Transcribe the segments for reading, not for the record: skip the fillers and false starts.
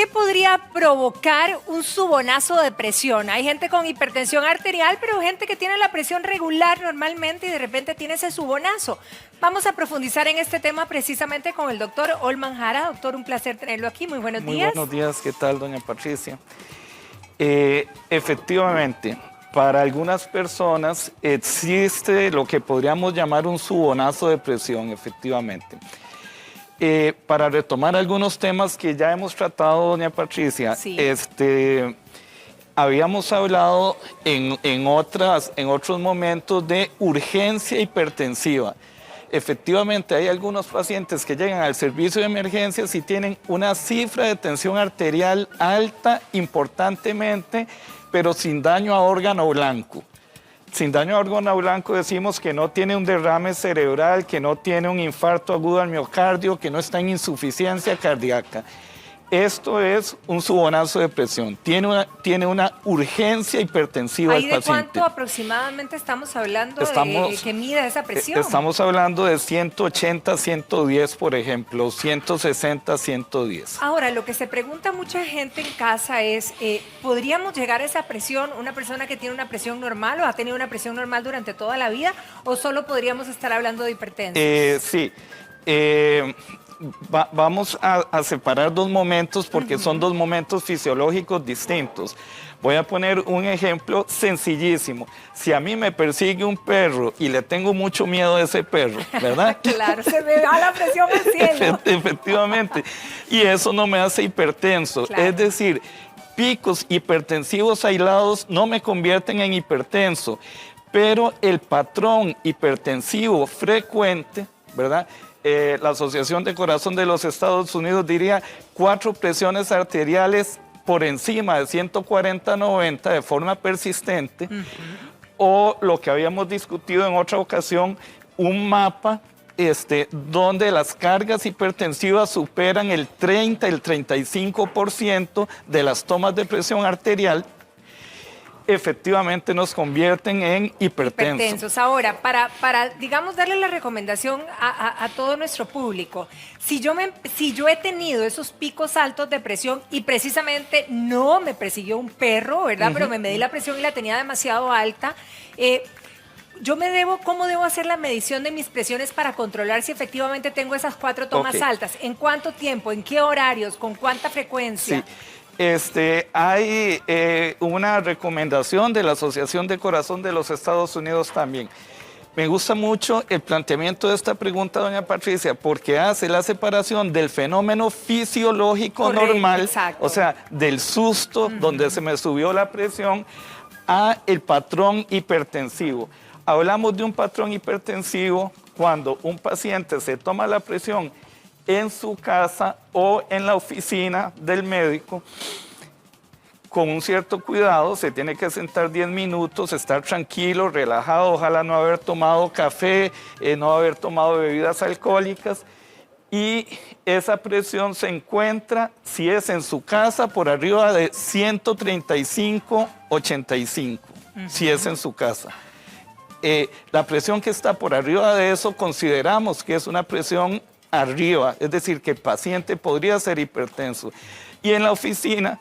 ¿qué podría provocar un subonazo de presión? Hay gente con hipertensión arterial, pero gente que tiene la presión regular normalmente y de repente tiene ese subonazo. Vamos a profundizar en este tema precisamente con el doctor Olman Jara. Doctor, un placer tenerlo aquí. Muy buenos días. Muy buenos días. ¿Qué tal, doña Patricia? Efectivamente, para algunas personas existe lo que podríamos llamar un subonazo de presión, efectivamente. Para retomar algunos temas que ya hemos tratado, doña Patricia, sí. Habíamos hablado en otros momentos de urgencia hipertensiva. Efectivamente, hay algunos pacientes que llegan al servicio de emergencias y tienen una cifra de tensión arterial alta importantemente, pero sin daño a órgano blanco. Sin daño a órgano blanco decimos que no tiene un derrame cerebral, que no tiene un infarto agudo al miocardio, que no está en insuficiencia cardíaca. Esto es un subonazo de presión, tiene una urgencia hipertensiva al paciente. ¿De cuánto aproximadamente estamos hablando de que mida esa presión? Estamos hablando de 180, 110, por ejemplo, 160, 110. Ahora, lo que se pregunta mucha gente en casa es, ¿podríamos llegar a esa presión, una persona que tiene una presión normal o ha tenido una presión normal durante toda la vida, o solo podríamos estar hablando de hipertensión? Sí. Vamos a separar dos momentos porque son dos momentos fisiológicos distintos. Voy a poner un ejemplo sencillísimo. Si a mí me persigue un perro y le tengo mucho miedo a ese perro, ¿verdad? Claro, se me va la presión al cielo. Efectivamente. Y eso no me hace hipertenso. Claro. Es decir, picos hipertensivos aislados no me convierten en hipertenso, pero el patrón hipertensivo frecuente, ¿verdad? La Asociación de Corazón de los Estados Unidos diría 4 presiones arteriales por encima de 140/90 de forma persistente, o lo que habíamos discutido en otra ocasión, un mapa donde las cargas hipertensivas superan el 30, el 35% de las tomas de presión arterial, efectivamente nos convierten en hipertensos. Ahora, para digamos, darle la recomendación a todo nuestro público, si yo he tenido esos picos altos de presión y precisamente no me persiguió un perro, ¿verdad? Pero me medí la presión y la tenía demasiado alta, ¿cómo debo hacer la medición de mis presiones para controlar si efectivamente tengo esas 4 tomas altas? ¿En cuánto tiempo? ¿En qué horarios? ¿Con cuánta frecuencia? Sí. Hay una recomendación de la Asociación de Corazón de los Estados Unidos también. Me gusta mucho el planteamiento de esta pregunta, doña Patricia, porque hace la separación del fenómeno fisiológico normal, o sea, del susto donde se me subió la presión, a el patrón hipertensivo. Hablamos de un patrón hipertensivo cuando un paciente se toma la presión en su casa o en la oficina del médico, con un cierto cuidado, se tiene que sentar 10 minutos, estar tranquilo, relajado, ojalá no haber tomado café, no haber tomado bebidas alcohólicas, y esa presión se encuentra, si es en su casa, por arriba de 135/85, si es en su casa. La presión que está por arriba de eso consideramos que es una presión arriba, es decir, que el paciente podría ser hipertenso. Y en la oficina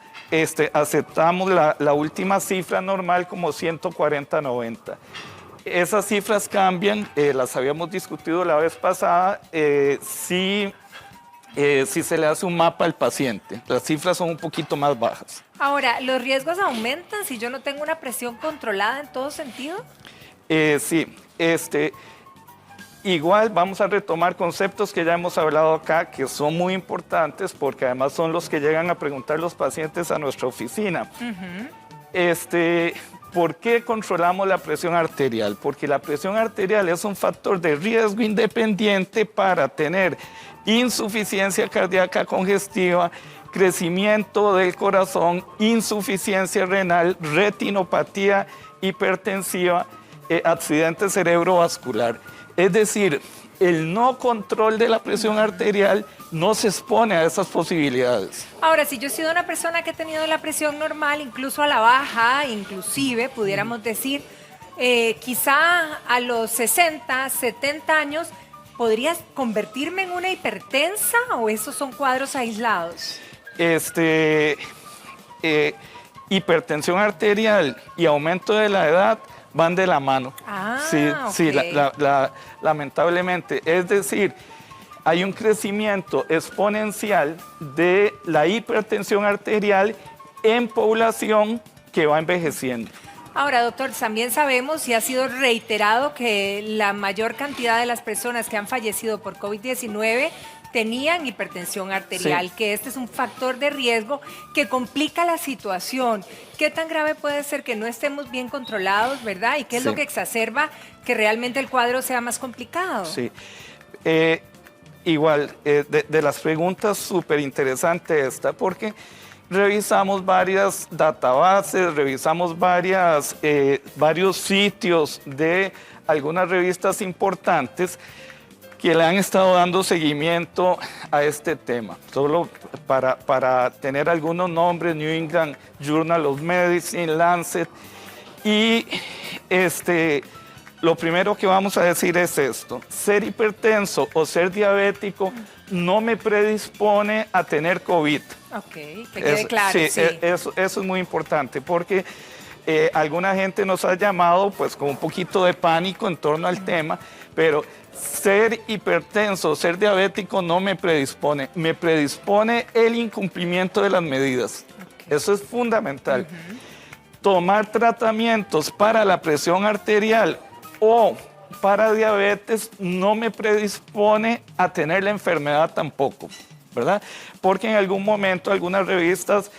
aceptamos la última cifra normal como 140/90. Esas cifras cambian, las habíamos discutido la vez pasada, si se le hace un mapa al paciente. Las cifras son un poquito más bajas. Ahora, ¿los riesgos aumentan si yo no tengo una presión controlada en todo sentido? Sí, igual vamos a retomar conceptos que ya hemos hablado acá, que son muy importantes porque además son los que llegan a preguntar los pacientes a nuestra oficina. ¿Por qué controlamos la presión arterial? Porque la presión arterial es un factor de riesgo independiente para tener insuficiencia cardíaca congestiva, crecimiento del corazón, insuficiencia renal, retinopatía hipertensiva, accidente cerebrovascular. Es decir, el no control de la presión arterial no se expone a esas posibilidades. Ahora, si yo he sido una persona que ha tenido la presión normal, incluso a la baja, inclusive, pudiéramos decir, quizá a los 60, 70 años, ¿podría convertirme en una hipertensa o esos son cuadros aislados? hipertensión arterial y aumento de la edad van de la mano. Sí, lamentablemente. Es decir, hay un crecimiento exponencial de la hipertensión arterial en población que va envejeciendo. Ahora, doctor, también sabemos y ha sido reiterado que la mayor cantidad de las personas que han fallecido por COVID-19 tenían hipertensión arterial, sí, que este es un factor de riesgo que complica la situación. ¿Qué tan grave puede ser que no estemos bien controlados, verdad? ¿Y qué es lo que exacerba que realmente el cuadro sea más complicado? Sí, igual, de las preguntas súper interesante esta, porque revisamos varias databases, revisamos varios sitios de algunas revistas importantes que le han estado dando seguimiento a este tema. Solo para tener algunos nombres: New England Journal of Medicine, Lancet. Y lo primero que vamos a decir es esto: ser hipertenso o ser diabético no me predispone a tener COVID. Ok, que quede claro. Sí, sí. Eso es muy importante, porque alguna gente nos ha llamado pues con un poquito de pánico en torno al tema, pero ser hipertenso, ser diabético no me predispone el incumplimiento de las medidas. Okay. Eso es fundamental. Tomar tratamientos para la presión arterial o para diabetes no me predispone a tener la enfermedad tampoco, ¿verdad? Porque en algún momento algunas revistas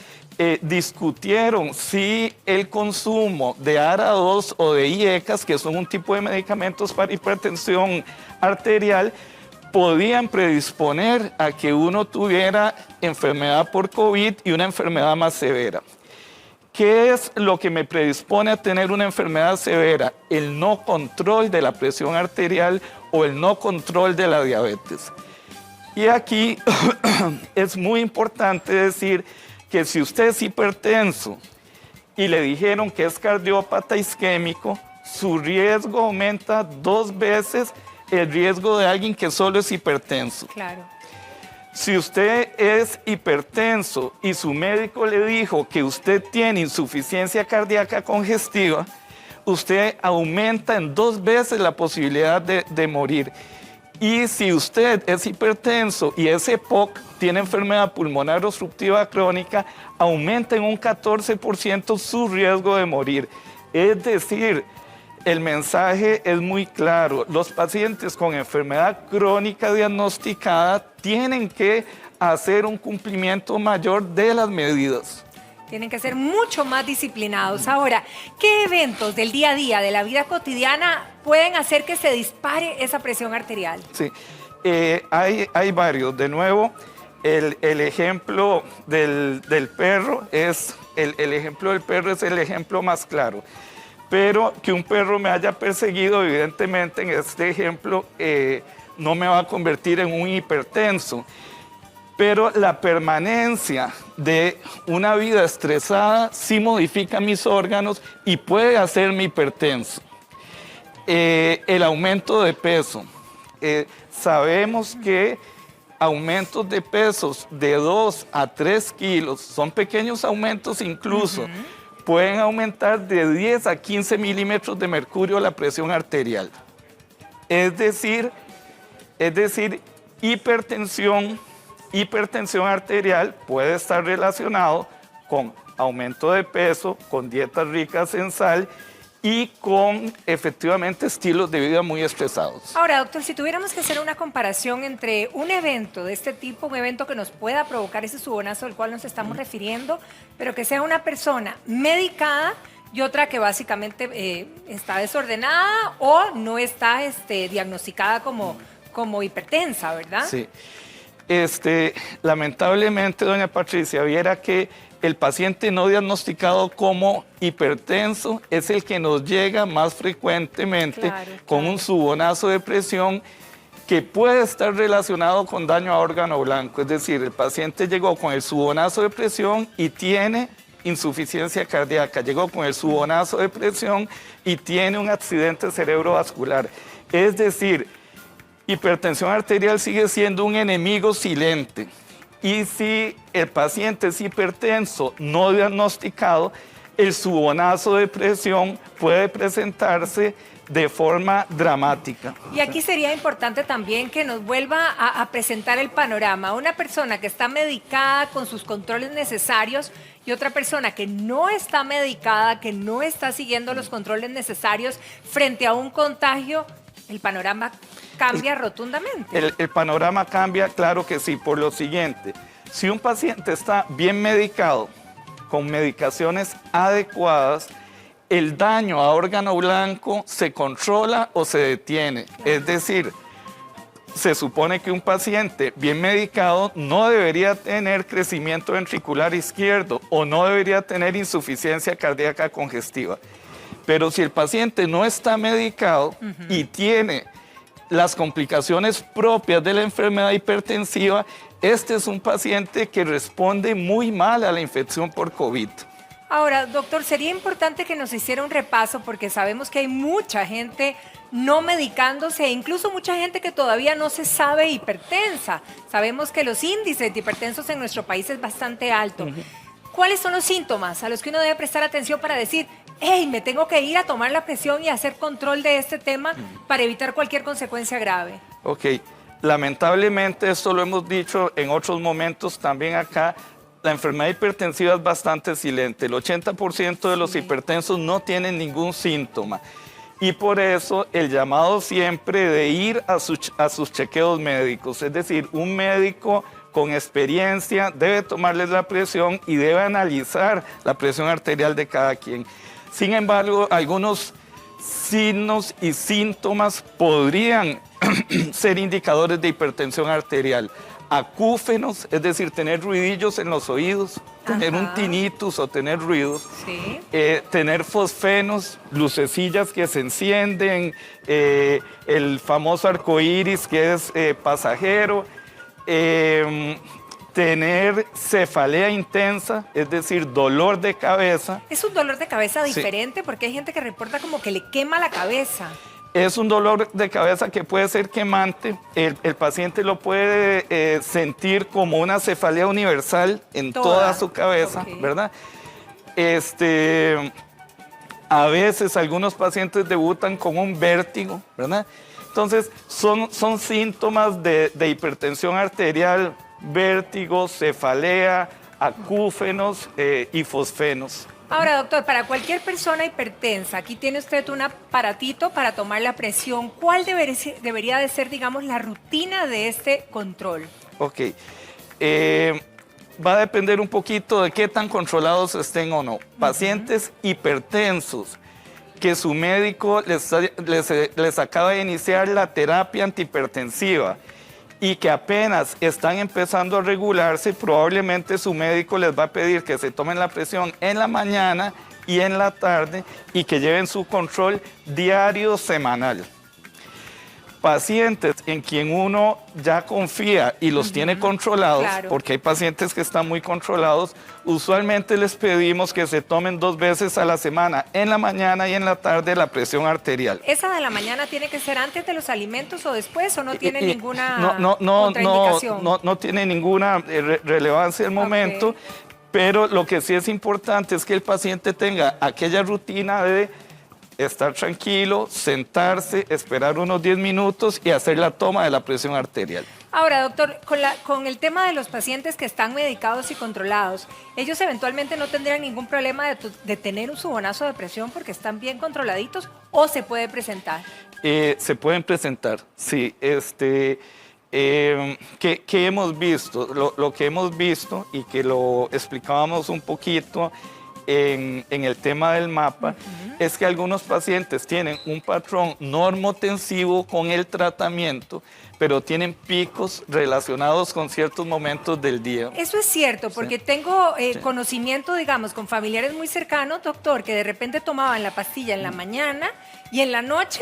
discutieron si el consumo de ARA2 o de IECAS, que son un tipo de medicamentos para hipertensión arterial, podían predisponer a que uno tuviera enfermedad por COVID y una enfermedad más severa. ¿Qué es lo que me predispone a tener una enfermedad severa? El no control de la presión arterial o el no control de la diabetes. Y aquí es muy importante decir que si usted es hipertenso y le dijeron que es cardiópata isquémico, su riesgo aumenta 2 veces el riesgo de alguien que solo es hipertenso. Claro. Si usted es hipertenso y su médico le dijo que usted tiene insuficiencia cardíaca congestiva, usted aumenta en 2 veces la posibilidad de morir. Y si usted es hipertenso y es EPOC, tiene enfermedad pulmonar obstructiva crónica, aumenta en un 14% su riesgo de morir. Es decir, el mensaje es muy claro: los pacientes con enfermedad crónica diagnosticada tienen que hacer un cumplimiento mayor de las medidas. Tienen que ser mucho más disciplinados. Ahora, ¿qué eventos del día a día, de la vida cotidiana, pueden hacer que se dispare esa presión arterial? Sí, hay varios. De nuevo, el ejemplo del perro es el ejemplo del perro es el ejemplo más claro. Pero que un perro me haya perseguido, evidentemente, en este ejemplo, no me va a convertir en un hipertenso. Pero la permanencia de una vida estresada sí modifica mis órganos y puede hacerme hipertenso. El aumento de peso. Sabemos que aumentos de pesos de 2 a 3 kilos, son pequeños aumentos incluso, pueden aumentar de 10 a 15 milímetros de mercurio la presión arterial. Es decir, hipertensión arterial puede estar relacionado con aumento de peso, con dietas ricas en sal y con efectivamente estilos de vida muy estresados. Ahora, doctor, si tuviéramos que hacer una comparación entre un evento de este tipo, un evento que nos pueda provocar ese subonazo al cual nos estamos refiriendo, pero que sea una persona medicada y otra que básicamente está desordenada o no está diagnosticada como hipertensa, ¿verdad? Sí. Lamentablemente, doña Patricia, viera que el paciente no diagnosticado como hipertenso es el que nos llega más frecuentemente con un subonazo de presión que puede estar relacionado con daño a órgano blanco. Es decir, el paciente llegó con el subonazo de presión y tiene insuficiencia cardíaca, llegó con el subonazo de presión y tiene un accidente cerebrovascular. Es decir, hipertensión arterial sigue siendo un enemigo silente. Y si el paciente es hipertenso no diagnosticado, el subonazo de presión puede presentarse de forma dramática. Y aquí sería importante también que nos vuelva a presentar el panorama. Una persona que está medicada con sus controles necesarios y otra persona que no está medicada, que no está siguiendo los controles necesarios frente a un contagio, el panorama cambia rotundamente. El panorama cambia, claro que sí, por lo siguiente. Si un paciente está bien medicado, con medicaciones adecuadas, el daño a órgano blanco se controla o se detiene. Es decir, se supone que un paciente bien medicado no debería tener crecimiento ventricular izquierdo o no debería tener insuficiencia cardíaca congestiva. Pero si el paciente no está medicado y tiene las complicaciones propias de la enfermedad hipertensiva, este es un paciente que responde muy mal a la infección por COVID. Ahora, doctor, sería importante que nos hiciera un repaso porque sabemos que hay mucha gente no medicándose, incluso mucha gente que todavía no se sabe hipertensa. Sabemos que los índices de hipertensos en nuestro país es bastante alto. ¿Cuáles son los síntomas a los que uno debe prestar atención para decir, hey, me tengo que ir a tomar la presión y hacer control de este tema para evitar cualquier consecuencia grave? Ok, lamentablemente esto lo hemos dicho en otros momentos también acá. La enfermedad hipertensiva es bastante silente. El 80% de los hipertensos no tienen ningún síntoma. Y por eso el llamado siempre de ir a sus chequeos médicos. Es decir, un médico con experiencia debe tomarles la presión y debe analizar la presión arterial de cada quien. Sin embargo, algunos signos y síntomas podrían ser indicadores de hipertensión arterial. Acúfenos, es decir, tener ruidillos en los oídos, tener un tinnitus o tener ruidos, tener fosfenos, lucecillas que se encienden, el famoso arcoíris que es pasajero, tener cefalea intensa, es decir, dolor de cabeza. Es un dolor de cabeza diferente porque hay gente que reporta como que le quema la cabeza. Es un dolor de cabeza que puede ser quemante. El paciente lo puede sentir como una cefalea universal en toda su cabeza, ¿verdad? A veces algunos pacientes debutan con un vértigo, ¿verdad? Entonces, son síntomas de hipertensión arterial, vértigo, cefalea, acúfenos y fosfenos. Ahora, doctor, para cualquier persona hipertensa, aquí tiene usted un aparatito para tomar la presión. ¿Cuál debería de ser, digamos, la rutina de este control? Ok. Va a depender un poquito de qué tan controlados estén o no. Pacientes hipertensos que su médico les acaba de iniciar la terapia antihipertensiva y que apenas están empezando a regularse, probablemente su médico les va a pedir que se tomen la presión en la mañana y en la tarde y que lleven su control diario semanal. Pacientes en quien uno ya confía y los tiene controlados, porque hay pacientes que están muy controlados, usualmente les pedimos que se tomen 2 veces a la semana, en la mañana y en la tarde, la presión arterial. ¿Esa de la mañana tiene que ser antes de los alimentos o después o no tiene ninguna contraindicación? No tiene ninguna relevancia el momento, pero lo que sí es importante es que el paciente tenga aquella rutina de estar tranquilo, sentarse, esperar unos 10 minutos y hacer la toma de la presión arterial. Ahora, doctor, con el tema de los pacientes que están medicados y controlados, ¿ellos eventualmente no tendrían ningún problema de tener un subonazo de presión porque están bien controladitos o se puede presentar? Se pueden presentar, sí. ¿Qué hemos visto? Lo que hemos visto y que lo explicábamos un poquito en el tema del mapa, es que algunos pacientes tienen un patrón normotensivo con el tratamiento, pero tienen picos relacionados con ciertos momentos del día. Eso es cierto, porque tengo conocimiento, digamos, con familiares muy cercanos, doctor, que de repente tomaban la pastilla en la mañana y en la noche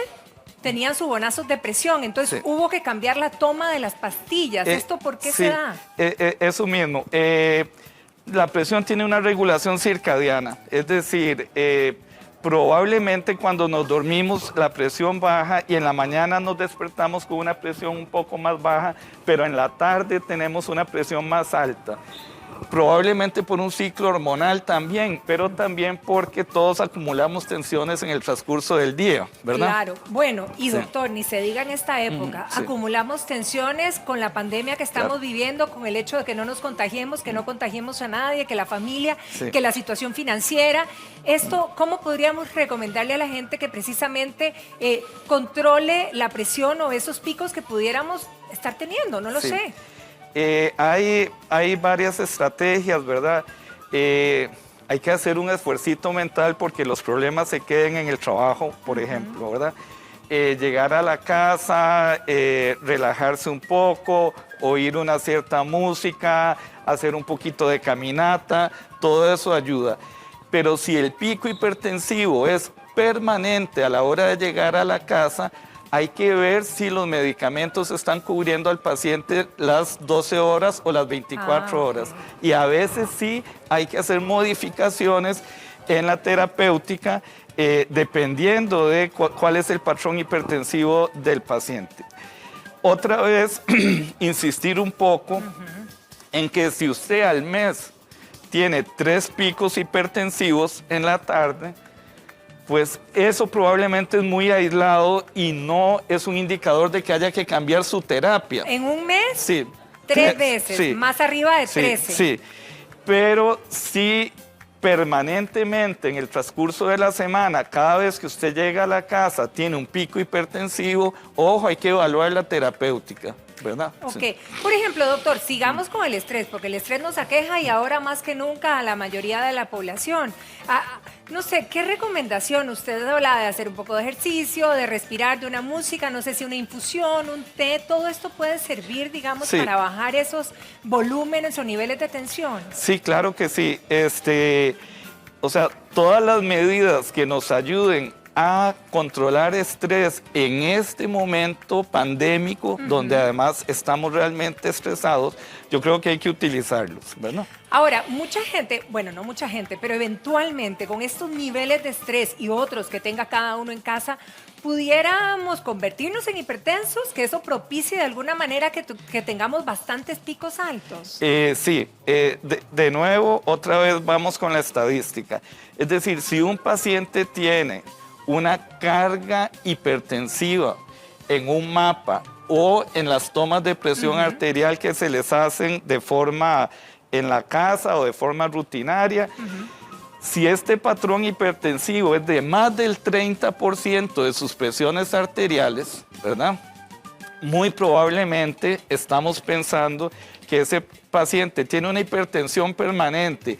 tenían subonazos de presión, entonces hubo que cambiar la toma de las pastillas. ¿Esto por qué se da? Eso mismo. La presión tiene una regulación circadiana, es decir, probablemente cuando nos dormimos la presión baja y en la mañana nos despertamos con una presión un poco más baja, pero en la tarde tenemos una presión más alta. Probablemente por un ciclo hormonal también, pero también porque todos acumulamos tensiones en el transcurso del día, ¿verdad? Claro. Bueno, y Sí. doctor, ni se diga en esta época, Sí. acumulamos tensiones con la pandemia que estamos Claro. viviendo, con el hecho de que no nos contagiemos, que no contagiemos a nadie, que la familia, Sí. que la situación financiera. Esto, ¿cómo podríamos recomendarle a la gente que precisamente controle la presión o esos picos que pudiéramos estar teniendo? No lo Sí. sé. Hay varias estrategias, ¿verdad? Hay que hacer un esfuercito mental porque los problemas se queden en el trabajo, por ejemplo, ¿verdad? Llegar a la casa, relajarse un poco, oír una cierta música, hacer un poquito de caminata, todo eso ayuda. Pero si el pico hipertensivo es permanente a la hora de llegar a la casa, hay que ver si los medicamentos están cubriendo al paciente las 12 horas o las 24 horas. Y a veces sí hay que hacer modificaciones en la terapéutica dependiendo de cuál es el patrón hipertensivo del paciente. Otra vez, insistir un poco en que si usted al mes tiene 3 picos hipertensivos en la tarde, pues eso probablemente es muy aislado y no es un indicador de que haya que cambiar su terapia. En un mes, Sí. 3 veces, Sí. más arriba de Sí, 13. sí, pero sí permanentemente en el transcurso de la semana, cada vez que usted llega a la casa, tiene un pico hipertensivo, ojo, hay que evaluar la terapéutica, ¿verdad? Ok. Sí. Por ejemplo, doctor, sigamos con el estrés, porque el estrés nos aqueja y ahora más que nunca a la mayoría de la población. No sé, ¿qué recomendación? Usted habla de hacer un poco de ejercicio, de respirar, de una música, no sé si una infusión, un té, todo esto puede servir, digamos, Sí. para bajar esos volúmenes o niveles de tensión. Sí, claro que sí. O sea, todas las medidas que nos ayuden a controlar estrés en este momento pandémico, donde además estamos realmente estresados, yo creo que hay que utilizarlos, ¿verdad? Ahora, mucha gente, bueno, no mucha gente, pero eventualmente con estos niveles de estrés y otros que tenga cada uno en casa, pudiéramos convertirnos en hipertensos, que eso propicie de alguna manera que tengamos bastantes picos altos. Sí, de nuevo, otra vez vamos con la estadística. Es decir, si un paciente tiene una carga hipertensiva en un mapa o en las tomas de presión arterial que se les hacen de forma en la casa o de forma rutinaria, si este patrón hipertensivo es de más del 30% de sus presiones arteriales, ¿verdad? Muy probablemente estamos pensando que ese paciente tiene una hipertensión permanente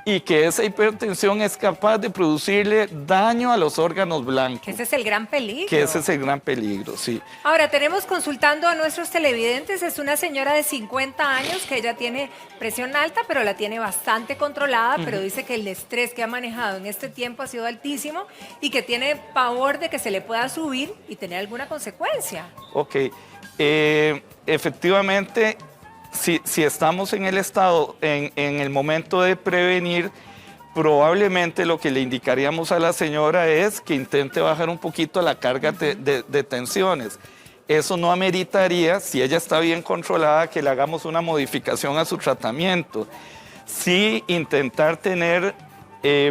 y que esa hipertensión es capaz de producirle daño a los órganos blancos. Que ese es el gran peligro. Que ese es el gran peligro, sí. Ahora, tenemos consultando a nuestros televidentes, es una señora de 50 años que ella tiene presión alta, pero la tiene bastante controlada, pero dice que el estrés que ha manejado en este tiempo ha sido altísimo y que tiene pavor de que se le pueda subir y tener alguna consecuencia. Ok, efectivamente, si estamos en el estado, en el momento de prevenir, probablemente lo que le indicaríamos a la señora es que intente bajar un poquito la carga de tensiones. Eso no ameritaría, si ella está bien controlada, que le hagamos una modificación a su tratamiento. Sí intentar tener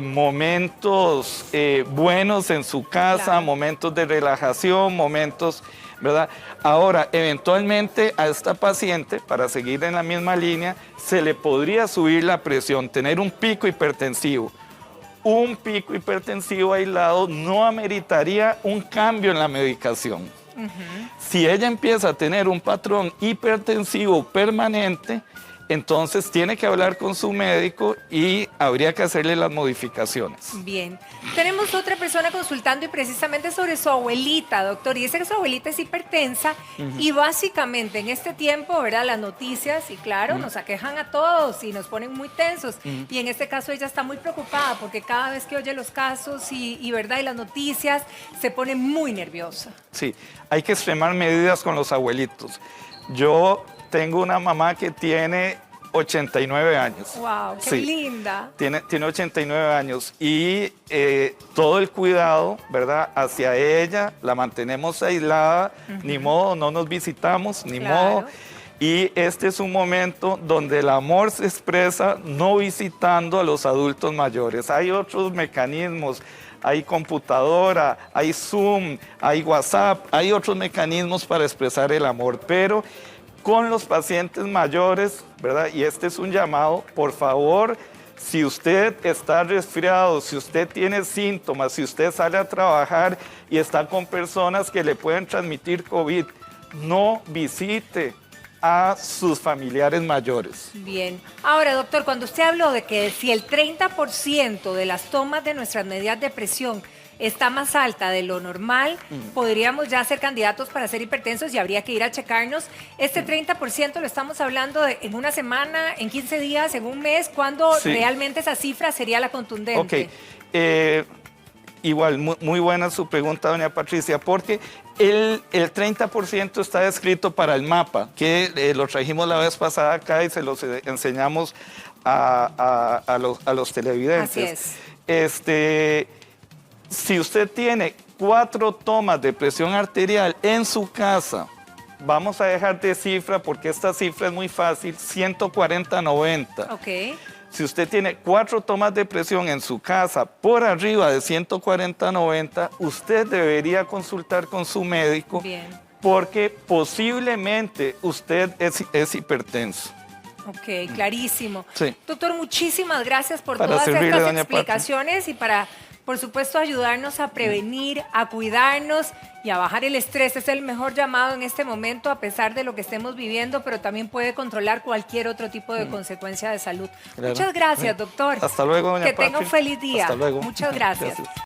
momentos buenos en su casa, Claro. momentos de relajación, momentos, ¿verdad? Ahora, eventualmente a esta paciente, para seguir en la misma línea, se le podría subir la presión, tener un pico hipertensivo. Un pico hipertensivo aislado no ameritaría un cambio en la medicación. Si ella empieza a tener un patrón hipertensivo permanente, entonces tiene que hablar con su médico y habría que hacerle las modificaciones. Bien. Tenemos otra persona consultando y precisamente sobre su abuelita, doctor. Y dice que su abuelita es hipertensa y básicamente en este tiempo, ¿verdad? Las noticias, y claro, nos aquejan a todos y nos ponen muy tensos. Y en este caso ella está muy preocupada porque cada vez que oye los casos ¿verdad? Y las noticias, se pone muy nerviosa. Sí, hay que extremar medidas con los abuelitos. Yo tengo una mamá que tiene 89 años. ¡Wow! ¡Qué Sí. linda! Tiene 89 años y todo el cuidado, ¿verdad? Hacia ella, la mantenemos aislada, ni modo, no nos visitamos, ni Claro. modo. Y este es un momento donde el amor se expresa no visitando a los adultos mayores. Hay otros mecanismos, hay computadora, hay Zoom, hay WhatsApp, hay otros mecanismos para expresar el amor, pero con los pacientes mayores, ¿verdad? Y este es un llamado, por favor, si usted está resfriado, si usted tiene síntomas, si usted sale a trabajar y está con personas que le pueden transmitir COVID, no visite a sus familiares mayores. Bien. Ahora, doctor, cuando usted habló de que si el 30% de las tomas de nuestras medidas de presión está más alta de lo normal, podríamos ya ser candidatos para ser hipertensos y habría que ir a checarnos. Este 30% lo estamos hablando de en una semana, en 15 días, en un mes, ¿cuándo Sí. realmente esa cifra sería la contundente? Ok. Igual, muy buena su pregunta, doña Patricia, porque el 30% está descrito para el mapa, que lo trajimos la vez pasada acá y se los enseñamos a los televidentes. Así es. Si usted tiene 4 tomas de presión arterial en su casa, vamos a dejar de cifra porque esta cifra es muy fácil, 140/90. Ok. Si usted tiene 4 tomas de presión en su casa por arriba de 140/90, usted debería consultar con su médico. Bien. Porque posiblemente usted es hipertenso. Ok, clarísimo. Sí. Doctor, muchísimas gracias por Para todas servirle, estas doña Pati. explicaciones y para, por supuesto, ayudarnos a prevenir, a cuidarnos y a bajar el estrés. Es el mejor llamado en este momento, a pesar de lo que estemos viviendo, pero también puede controlar cualquier otro tipo de consecuencia de salud. Claro. Muchas gracias, doctor. Hasta luego, doña Que tenga un Pati. feliz día. Hasta luego. Muchas gracias.